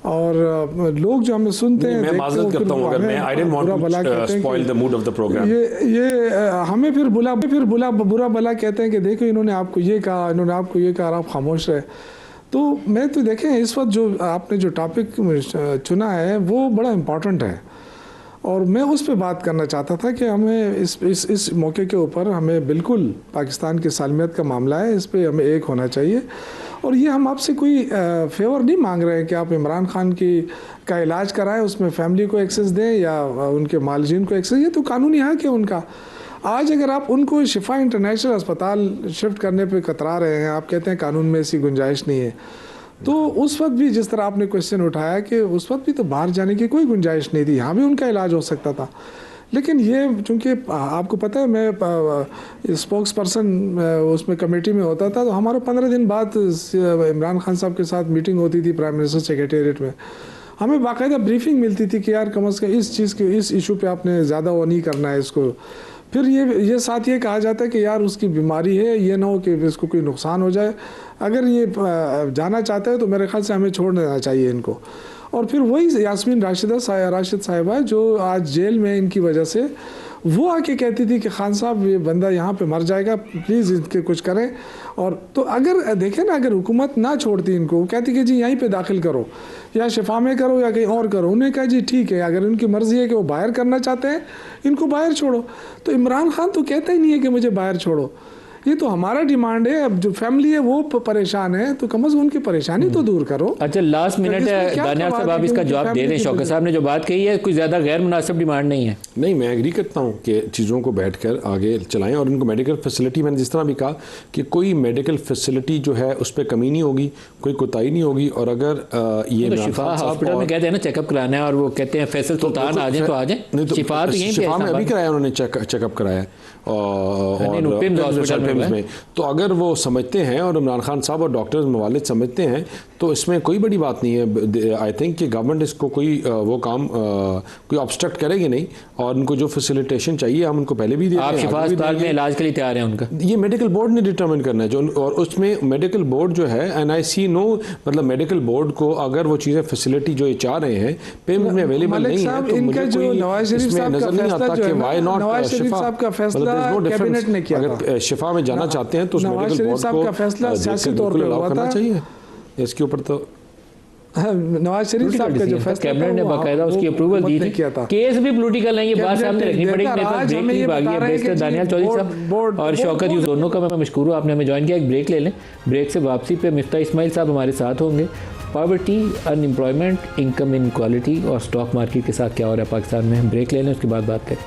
और लोग जो हमें सुनते हैं, मैं माज़रत करता हूं अगर मैं I didn't want to spoil the mood of the program. ये हमें फिर बुरा भला कहते हैं कि देखो इन्होंने आपको ये कहा, इन्होंने आपको ये कहा, आप खामोश रहे। तो मैं तो देखें, इस वक्त जो आपने जो टॉपिक चुना है वो बड़ा इम्पॉर्टेंट है, और मैं उस पर बात करना चाहता था कि हमें इस मौके के ऊपर हमें बिल्कुल पाकिस्तान की सालमियत का मामला है, इस पर हमें एक होना चाहिए। और ये हम आपसे कोई फेवर नहीं मांग रहे हैं कि आप इमरान खान का इलाज कराएं, उसमें फैमिली को एक्सेस दें या उनके मालजीन को एक्सेस, ये तो कानूनी हक है उनका। आज अगर आप उनको शिफा इंटरनेशनल अस्पताल शिफ्ट करने पे कतरा रहे हैं, आप कहते हैं कानून में ऐसी गुंजाइश नहीं है, तो उस वक्त भी जिस तरह आपने क्वेश्चन उठाया कि उस वक्त भी तो बाहर जाने की कोई गुंजाइश नहीं थी, यहाँ भी उनका इलाज हो सकता था। लेकिन ये चूँकि आपको पता है मैं स्पोक्स पर्सन उसमें कमेटी में होता था, तो हमारा 15 दिन बाद इमरान खान साहब के साथ मीटिंग होती थी प्राइम मिनिस्टर सेक्रेटेरिएट में। हमें बाकायदा ब्रीफिंग मिलती थी कि यार कम अज़ कम इस चीज़ के इस इशू पे आपने ज़्यादा वो नहीं करना है इसको। फिर ये साथ ये कहा जाता है कि यार उसकी बीमारी है, ये ना हो कि इसको कोई नुकसान हो जाए, अगर ये जाना चाहता है तो मेरे ख्याल से हमें छोड़ देना चाहिए इनको। और फिर वही यास्मीन राशिद साहिबा जो आज जेल में इनकी वजह से, वो आके कहती थी कि खान साहब ये बंदा यहाँ पे मर जाएगा, प्लीज़ इनके कुछ करें। और तो अगर देखें ना, अगर हुकूमत ना छोड़ती इनको, कहती कि जी यहीं पे दाखिल करो या शिफा में करो या कहीं और करो, उन्हें कहा जी ठीक है, अगर उनकी मर्ज़ी है कि वो बाहर करना चाहते हैं इनको बाहर छोड़ो। तो इमरान खान तो कहता ही नहीं है कि मुझे बाहर छोड़ो, ये तो हमारा डिमांड है। अब जो फैमिली है वो परेशान है, तो कम से कम उनकी परेशानी तो दूर करो। अच्छा, लास्ट मिनट है दानियाल साहब, आप इसका जवाब दे दें। शौकत साहब ने जो बात कही है कोई ज़्यादा गैर मुनासिब डिमांड नहीं है। नहीं, मैं एग्री करता हूँ कि चीज़ों को बैठकर आगे चलाएं, और उनको मेडिकल फैसिलिटी, मैंने जिस तरह भी कहा कि कोई मेडिकल फैसिलिटी जो है उस पर कमी नहीं होगी, कोई कोताही नहीं होगी। और अगर ये शिफा हॉस्पिटल में कहते हैं ना चेकअप कराना है, और वो कहते हैं फैसल सुल्तान आ जाए तो आ जाए, शिफा तो यहीं पे शिफा में अभी कराया उन्होंने चेकअप कराया, और हॉस्पिटल टाइम्स है। में। तो अगर वो समझते हैं और इमरान खान साहब और डॉक्टर्स मवालिद समझते हैं तो इसमें कोई बड़ी बात नहीं है। आई थिंक कि गवर्नमेंट इसको कोई वो काम कोई ऑब्स्ट्रक्ट करेगी नहीं, और उनको जो फैसिलिटेशन चाहिए हम उनको पहले भी देते हैं, आप शिफा आगे भी अस्पताल में देंगे। इलाज के लिए तैयार हैं उनका? ये मेडिकल बोर्ड ने डिटरमिन करना है जो, और उसमें मेडिकल बोर्ड जो है NIC नो, मतलब मेडिकल बोर्ड को अगर वो चीज़ें फैसिलिटी जो ये चाह रहे हैं पेमेंट में अवेलेबल मलिक नहीं है साहब, तो इनका मुझे जो कोई नवाज शरीफ इसमें साहब का नजर नहीं फैसला आता जो कि है ना, व्हाई नॉट नवाज शरीफ शिफा, साहब का फैसला कैबिनेट ने किया था। अगर शिफा में जाना चाहते हैं तो उस नवाज मेडिकल शरीफ बोर्ड साहब का फैसला को सियासी तौर पे अलाउ हुआ करना था। चाहिए इसके ऊपर। तो नवाज शरीफ साहब का जो फैसला कैबिनेट ने था, बाकायदा वो उसकी अप्रूवल दी हुकूमत ने थी। किया था। केस भी पॉलिटिकल है, ये बात सामने रखनी पड़ेगी। मेरे पास ब्रेक की भागी है। बैरिस्टर दानियाल चौधरी साहब और शौकत यूसुफ दोनों का मैं मशकूर हूँ, आपने हमें ज्वाइन किया। एक ब्रेक ले लें, ब्रेक से वापसी पे मिफ्ता इस्माइल साहब हमारे साथ होंगे। पॉवर्टी, अनएम्प्लॉयमेंट, इनकम इनक्वालिटी और स्टॉक मार्केट के साथ क्या हो रहा है पाकिस्तान में। ब्रेक ले लें, उसके बाद बात करें।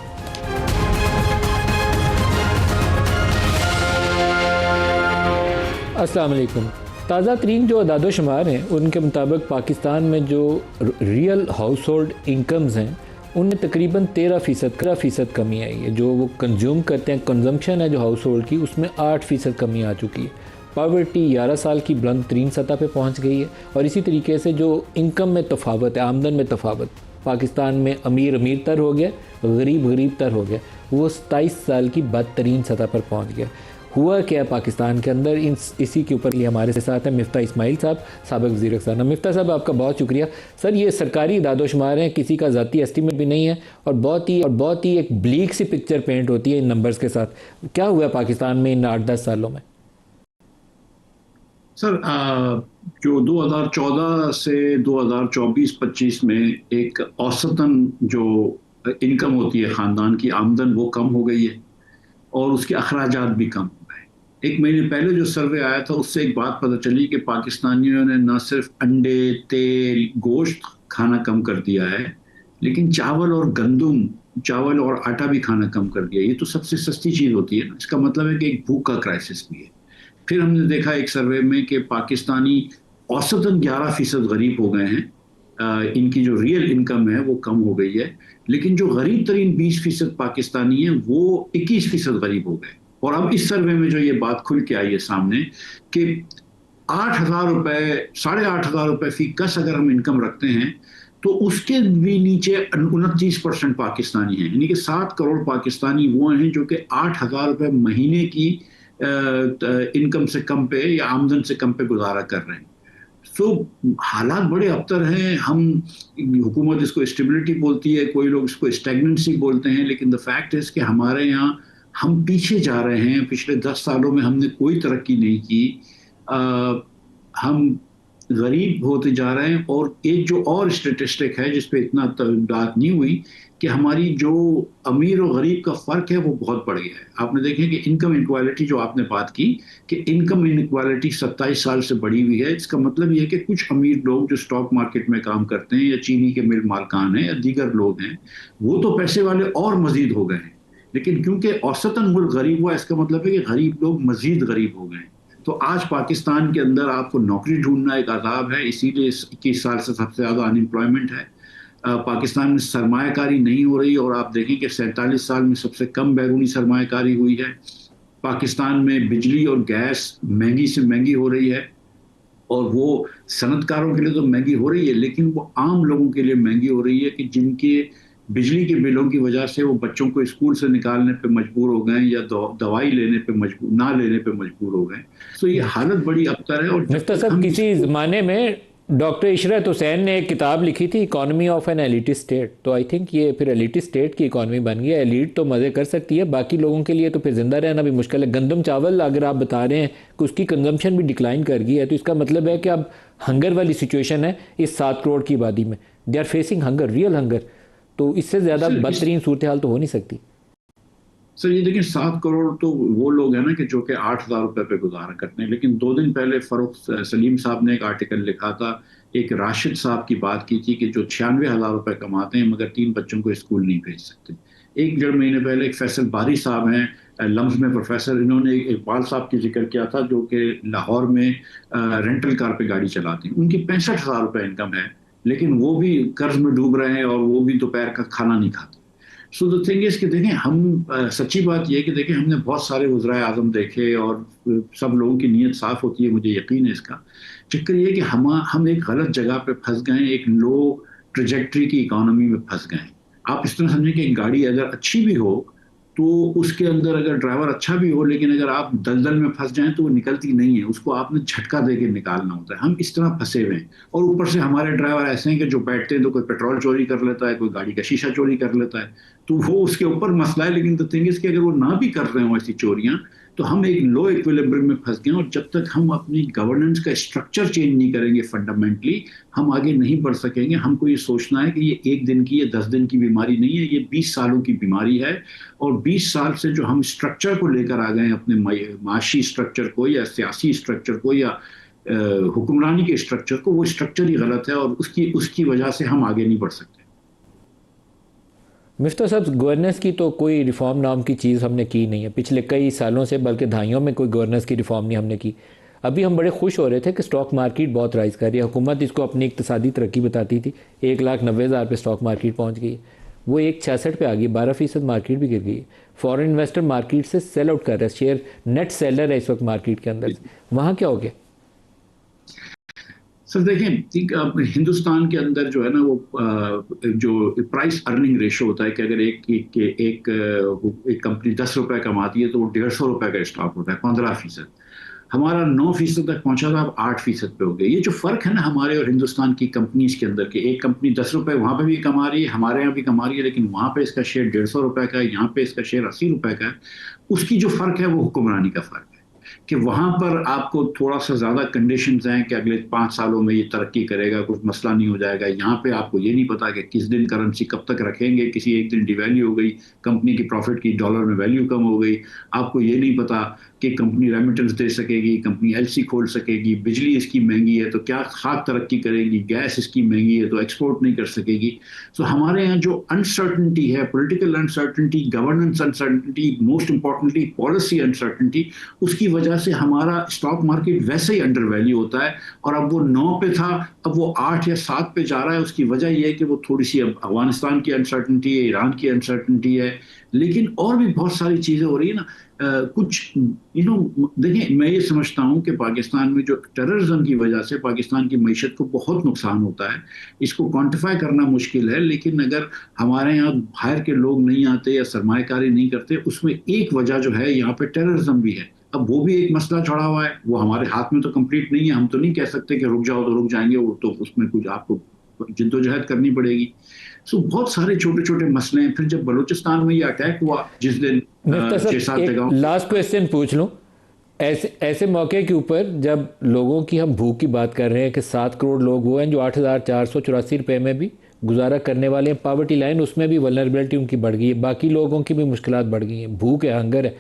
अस्सलाम वालेकुम। ताज़ा तरीन जो अदाद शुमार हैं उनके मुताबिक पाकिस्तान में जो रियल हाउस होल्ड इनकम्स हैं उनमें तकरीबन 13% कमी आई है। जो वो कंज्यूम करते हैं, कंजम्पशन है जो हाउस होल्ड की, उसमें 8% कमी आ चुकी है। पॉवर्टी 11 साल की बुलंद तरीन सतह पे पहुंच गई है। और इसी तरीके से जो इनकम में तफावत है, आमदन में तफावत, पाकिस्तान में अमीर अमीर तर हो गया, गरीब गरीब तर हो गया, वो 27 साल की बदतरीन सतह पर पहुँच गया। हुआ क्या पाकिस्तान के अंदर, इसी के ऊपर लिए हमारे साथ हैं मिफ्ता इस्माइल साहब, साबिक वज़ीर ख़ज़ाना। मिफ्ता साहब, आपका बहुत शुक्रिया। सर, ये सरकारी इदाद-ओ-शुमार हैं, किसी का ज़ाती एस्टीमेट भी नहीं है, और बहुत ही एक ब्लीक सी पिक्चर पेंट होती है इन नंबर्स के साथ। क्या हुआ पाकिस्तान में इन 8-10 सालों में? सर, जो 2014 से 2024-25 में एक औसतन जो इनकम होती है ख़ानदान की, आमदन, वो कम हो गई है और उसके अखराजात भी कम हो गए। 1 महीने पहले जो सर्वे आया था उससे एक बात पता चली कि पाकिस्तानियों ने न सिर्फ अंडे, तेल, गोश्त खाना कम कर दिया है, लेकिन चावल और आटा भी खाना कम कर दिया। ये तो सबसे सस्ती चीज़ होती है ना। इसका मतलब है कि एक भूख का क्राइसिस भी है। फिर हमने देखा एक सर्वे में कि पाकिस्तानी औसतन 11% गरीब हो गए हैं। इनकी जो रियल इनकम है वो कम हो गई है, लेकिन जो गरीब तरीन 20% पाकिस्तानी हैं वो 21% गरीब हो गए। और अब इस सर्वे में जो ये बात खुल के आई है सामने कि 8,000 रुपये, 8,500 रुपये फी कस अगर हम इनकम रखते हैं तो उसके भी नीचे 29% पाकिस्तानी हैं। यानी कि 7 करोड़ पाकिस्तानी वो हैं जो कि 8,000 रुपये महीने की इनकम से कम पे या आमदन से कम पे गुजारा कर रहे हैं। तो हालात बड़े अबतर हैं। हुकूमत इसको स्टेबिलिटी बोलती है, कोई लोग इसको स्टैग्नेंसी बोलते हैं, लेकिन द फैक्ट है कि हमारे यहाँ हम पीछे जा रहे हैं। पिछले 10 सालों में हमने कोई तरक्की नहीं की। हम गरीब होते जा रहे हैं। और एक जो और स्टेटिस्टिक है जिस पे इतना बात नहीं हुई कि हमारी जो अमीर और गरीब का फ़र्क है वो बहुत बढ़ गया है। आपने देखे कि इनकम इनक्वालिटी जो आपने बात की कि इनकम इनक्वालिटी 27 साल से बढ़ी हुई है। इसका मतलब ये है कि कुछ अमीर लोग जो स्टॉक मार्केट में काम करते हैं या चीनी के मिल मालकान हैं या दीगर लोग हैं, वो तो पैसे वाले और मजीद हो गए हैं। लेकिन क्योंकि औसतन मुल्क गरीब हुआ, इसका मतलब है कि गरीब लोग मजीद गरीब हो गए। तो आज पाकिस्तान के अंदर आपको नौकरी ढूंढना एक अज़ाब है, इसीलिए 21 साल से सबसे ज़्यादा अनएम्प्लॉयमेंट है। पाकिस्तान में सरमायाकारी नहीं हो रही, और आप देखें कि 47 साल में सबसे कम बैरूनी सरमायाकारी हुई है। पाकिस्तान में बिजली और गैस महंगी से महंगी हो रही है, और वो सनतकारों के लिए तो महंगी हो रही है, लेकिन वो आम लोगों के लिए महंगी हो रही है कि जिनके बिजली के बिलों की वजह से वो बच्चों को स्कूल से निकालने पे मजबूर हो गए या दवाई लेने पे मजबूर हो गए। तो ये हालत बड़ी अबतर है। और मिफ्ता साहब, किसी ज़माने में डॉक्टर इशरत हुसैन ने एक किताब लिखी थी, economy of an elitist state. तो आई थिंक ये फिर एलिटिस स्टेट की इकॉनमी बन गई है। एलिट तो मज़े कर सकती है, बाकी लोगों के लिए तो फिर ज़िंदा रहना भी मुश्किल है। गंदम चावल अगर आप बता रहे हैं कि उसकी कंजम्पशन भी डिक्लाइन कर गई है, तो इसका मतलब है कि अब हंगर वाली सिचुएशन है इस 7 करोड़ की आबादी में। They are facing hunger, real hunger. तो इससे ज़्यादा बदतरीन सूरत हाल तो हो नहीं सकती। सर, ये देखिए 7 करोड़ तो वो लोग हैं ना कि जो कि 8,000 रुपये पे गुजारा करते हैं। लेकिन 2 दिन पहले फ़ारूक सलीम साहब ने एक आर्टिकल लिखा था, एक राशिद साहब की बात की थी कि जो 96,000 रुपये कमाते हैं मगर 3 बच्चों को स्कूल नहीं भेज सकते। 1-1.5 महीने पहले एक फैसल बारी साहब हैं, लम्स में प्रोफेसर, इन्होंने इकबाल साहब की जिक्र किया था जो कि लाहौर में रेंटल कार पे गाड़ी चलाते हैं। उनकी 65,000 रुपये इनकम है, लेकिन वो भी कर्ज में डूब रहे हैं और वो भी दोपहर का खाना नहीं खाते। सो द थिंग इज कि देखें हम सच्ची बात यह है कि देखें हमने बहुत सारे वज़राए आज़म देखे और सब लोगों की नीयत साफ होती है, मुझे यकीन है इसका। चक्कर ये है कि हम एक गलत जगह पे फंस गए, एक लो ट्रजेक्टरी की इकोनॉमी में फंस गए। आप इस तरह समझें कि एक गाड़ी अगर अच्छी भी हो तो उसके अंदर अगर ड्राइवर अच्छा भी हो, लेकिन अगर आप दलदल में फंस जाएं तो वो निकलती नहीं है, उसको आपने झटका दे के निकालना होता है। हम इस तरह फंसे हुए हैं और ऊपर से हमारे ड्राइवर ऐसे हैं कि जो बैठते हैं तो कोई पेट्रोल चोरी कर लेता है, कोई गाड़ी का शीशा चोरी कर लेता है, तो वो उसके ऊपर मसला है। लेकिन द थिंग इज कि अगर वो ना भी कर रहे हो ऐसी चोरियां तो हम एक लो इक्विलिब्रियम में फंस गए, और जब तक हम अपनी गवर्नेंस का स्ट्रक्चर चेंज नहीं करेंगे फंडामेंटली, हम आगे नहीं बढ़ सकेंगे। हमको ये सोचना है कि ये एक दिन की, ये 10 दिन की बीमारी नहीं है, ये 20 सालों की बीमारी है। और 20 साल से जो हम स्ट्रक्चर को लेकर आ गए हैं, अपने माशी स्ट्रक्चर को या सियासी स्ट्रक्चर को या हुक्मरानी के स्ट्रक्चर को, वो स्ट्रक्चर ही गलत है और उसकी वजह से हम आगे नहीं बढ़ सकते। मिफ्ता साहब, गवर्नेंस की तो कोई रिफॉर्म नाम की चीज़ हमने की नहीं है पिछले कई सालों से, बल्कि दहाइयों में कोई गवर्नेंस की रिफॉर्म नहीं हमने की। अभी हम बड़े खुश हो रहे थे कि स्टॉक मार्केट बहुत राइज कर रही है, हुकूमत इसको अपनी इक्तिसादी तरक्की बताती थी। 1,90,000 पे स्टॉक मार्केट पहुंच गई, वो 1,66 पे आ गई, 12% मार्केट भी गिर गई। फॉरेन इन्वेस्टर मार्केट से सेल आउट कर रहे हैं, शेयर नेट सेलर है इस वक्त मार्केट के अंदर। वहाँ क्या हो गया? सर देखें, हिंदुस्तान के अंदर जो है ना, वो जो प्राइस अर्निंग रेशो होता है कि अगर एक कंपनी 10 रुपए कमाती है तो वो 150 रुपए का स्टॉक होता है, 15%। हमारा 9% तक पहुंचा था, अब 8% पे हो गया। ये जो फर्क है ना हमारे और हिंदुस्तान की कंपनीज के अंदर, कि एक कंपनी 10 रुपए वहां पे भी कमा रही है, हमारे यहाँ भी कमा रही है, लेकिन वहां पे इसका शेयर 150 रुपए का है, यहाँ पे इसका शेयर 80 रुपए का है। उसकी जो फर्क है वो हुक्मरानी का फर्क है, कि वहां पर आपको थोड़ा सा ज्यादा कंडीशंस हैं कि अगले 5 सालों में ये तरक्की करेगा, कुछ मसला नहीं हो जाएगा। यहाँ पे आपको ये नहीं पता कि किस दिन करेंसी कब तक रखेंगे, किसी एक दिन डिवैल्यू हो गई, कंपनी की प्रॉफिट की डॉलर में वैल्यू कम हो गई, आपको ये नहीं पता कि कंपनी रेमिटेंस दे सकेगी, कंपनी एलसी खोल सकेगी, बिजली इसकी महंगी है तो क्या खाक तरक्की करेगी, गैस इसकी महंगी है तो एक्सपोर्ट नहीं कर सकेगी। सो हमारे यहाँ जो अनसर्टनिटी है, political uncertainty, governance uncertainty, most importantly policy uncertainty, उसकी वजह से हमारा स्टॉक मार्केट वैसे ही अंडर वैल्यू होता है। और अब वो 9 पे था, अब वो 8 या 7 पे जा रहा है। उसकी वजह यह है कि वो थोड़ी सी अफगानिस्तान की अनसर्टनिटी है, ईरान की अनसर्टनिटी है, लेकिन और भी बहुत सारी चीजें हो रही है ना। कुछ देखिए, मैं ये समझता हूँ कि पाकिस्तान में जो टेररिज्म की वजह से पाकिस्तान की मईशत को बहुत नुकसान होता है, इसको क्वांटिफाई करना मुश्किल है। लेकिन अगर हमारे यहाँ बाहर के लोग नहीं आते या सरमायाकारी नहीं करते, उसमें एक वजह जो है यहाँ पे टेररिज्म भी है। अब वो भी एक मसला चढ़ा हुआ है, वो हमारे हाथ में तो कंप्लीट नहीं है। हम तो नहीं कह सकते कि रुक जाओ तो रुक जाएंगे, वो तो उसमें कुछ आपको जिद्दोजहद करनी पड़ेगी। सो बहुत सारे छोटे छोटे मसले हैं। फिर जब बलूचिस्तान में ये अटैक हुआ जिस दिन 6-7 जगहों, लास्ट क्वेश्चन पूछ लूं, ऐसे मौके के ऊपर जब लोगों की हम भूख की बात कर रहे हैं कि 7 करोड़ लोग वो हैं जो 8,484 रुपये में भी गुजारा करने वाले हैं, पावर्टी लाइन उसमें भी वल्नरेबिलिटी उनकी बढ़ गई है, बाकी लोगों की भी मुश्किलात बढ़ गई हैं, भूख है, हंगर है।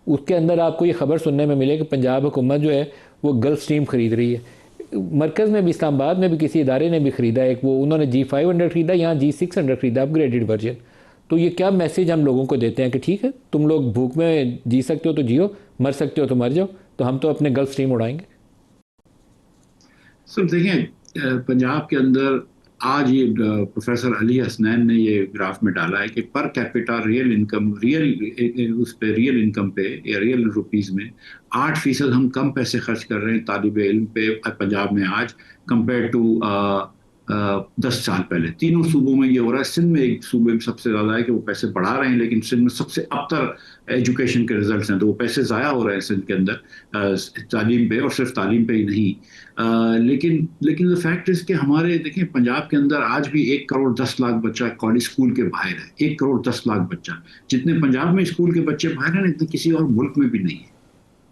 उसके अंदर आपको ये खबर सुनने में मिले कि पंजाब हुकूमत जो है वो गल्फ स्ट्रीम खरीद रही है। मरकज़ में भी, इस्लामाबाद में भी किसी इदारे ने भी ख़रीदा, एक वो उन्होंने G500 ख़रीदा, यहाँ G600 ख़रीदा, अपग्रेडेड वर्जन। तो ये क्या मैसेज हम लोगों को देते हैं कि ठीक है, तुम लोग भूख में जी सकते हो तो जियो, मर सकते हो तो मर जाओ, तो हम तो अपने गल्फ स्ट्रीम उड़ाएंगे। सर देखें, पंजाब के अंदर आज ये प्रोफेसर अली हसनैन ने ये ग्राफ में डाला है कि per capita real income, real income पे या रियल रुपीस में 8% हम कम पैसे खर्च कर रहे हैं तालिब इल्म पे पंजाब में आज, कंपेयर टू 10 साल पहले। तीनों सूबों में ये हो रहा है। सिंध में एक सूबे में सबसे ज़्यादा है कि वो पैसे बढ़ा रहे हैं, लेकिन सिंध में सबसे अबतर एजुकेशन के रिजल्ट्स हैं, तो वो पैसे ज़ाया हो रहे हैं सिंध के अंदर तालीम पे, और सिर्फ तालीम पे ही नहीं। लेकिन द फैक्ट इज़ कि हमारे देखें पंजाब के अंदर आज भी 1 करोड़ 10 लाख बच्चा कॉलेज स्कूल के बाहर है। 1 करोड़ 10 लाख बच्चा, जितने पंजाब में स्कूल के बच्चे बाहर हैं इतने किसी और मुल्क में भी नहीं है।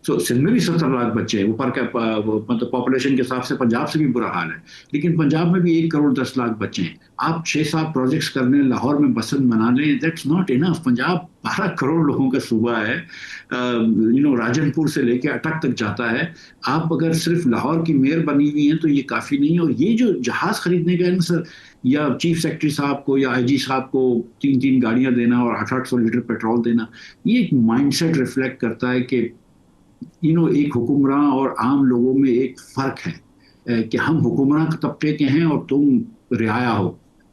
सो सिंध में भी 70 लाख बच्चे हैं, वो मतलब पॉपुलेशन के हिसाब से पंजाब से भी बुरा हाल है, लेकिन पंजाब में भी 1 करोड़ 10 लाख बच्चे हैं। आप 6-7 प्रोजेक्ट्स करने लाहौर में बसंत मना लें, that's not enough. Punjab 12 crore लोगों का सूबा है, राजनपुर से लेके अटक तक जाता है। आप अगर सिर्फ लाहौर की मेयर बनी हुई हैं तो ये काफ़ी नहीं है। और ये जो जहाज़ खरीदने का है ना सर, या चीफ सेक्रेटरी साहब को या आईजी साहब को 3-3 गाड़ियाँ देना और 800 लीटर पेट्रोल देना, ये एक माइंडसेट रिफ्लेक्ट करता है कि एक हुक्मरान और आम लोगों में एक फ़र्क है कि हम हुक्मरान तबके के हैं और तुम रियाया हो,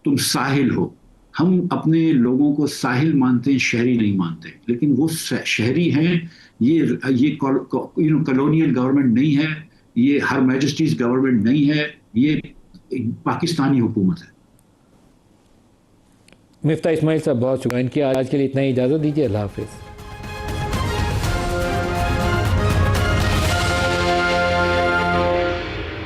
तुम साहिल हो। हम अपने लोगों को साहिल मानते हैं, शहरी नहीं मानते, लेकिन वो शहरी हैं। ये कॉलोनियल गवर्नमेंट नहीं है, ये हर मैजेस्टीज गवर्नमेंट नहीं है, ये पाकिस्तानी हुकूमत है। मिफ्ता इस्माइल साहब बहुत शुक्रिया, इनकी आज के लिए इतना ही, इजाज़त दीजिए, अल्लाह हाफिज़।